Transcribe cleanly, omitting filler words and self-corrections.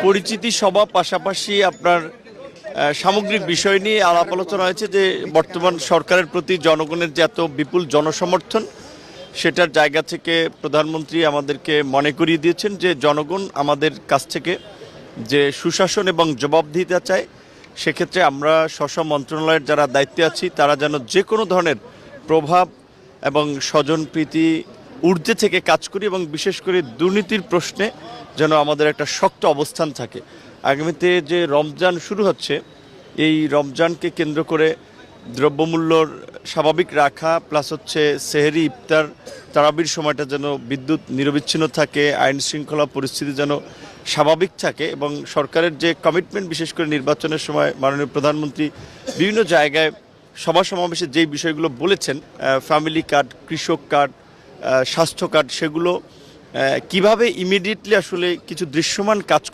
পরিচিতি সভা পাশাপাশি আপনার সামগ্রিক বিষয় নিয়ে আলাপ আলোচনা হয়েছে যে বর্তমান সরকারের প্রতি জনগণের যে এত বিপুল জনসমর্থন, সেটার জায়গা থেকে প্রধানমন্ত্রী আমাদেরকে মনে করিয়ে দিয়েছেন যে জনগণ আমাদের কাছ থেকে যে সুশাসন এবং জবাবদিহিতা চায়, সেক্ষেত্রে আমরা স্ব মন্ত্রণালয়ের যারা দায়িত্বে আছি তারা যেন যে কোনো ধরনের প্রভাব এবং স্বজনপ্রীতি ঊর্ধ্বে থেকে কাজ করি এবং বিশেষ করে দুর্নীতির প্রশ্নে যেন আমাদের একটা শক্ত অবস্থান থাকে। আগামীতে যে রমজান শুরু হচ্ছে, এই রমজানকে কেন্দ্র করে দ্রব্যমূল্যর স্বাভাবিক রাখা প্লাস হচ্ছে সেহরি, ইফতার, তারাবির সময়টা যেন বিদ্যুৎ নিরবিচ্ছিন্ন থাকে, আইন শৃঙ্খলা পরিস্থিতি যেন স্বাভাবিক থাকে এবং সরকারের যে কমিটমেন্ট, বিশেষ করে নির্বাচনের সময় মাননীয় প্রধানমন্ত্রী বিভিন্ন জায়গায় সভা সমাবেশে যেই বিষয়গুলো বলেছেন, ফ্যামিলি কার্ড, কৃষক কার্ড, স্বাস্থ্য কার্ড, সেগুলো কিভাবে ইমিডিয়েটলি আসলে কিছু দৃশ্যমান কাজ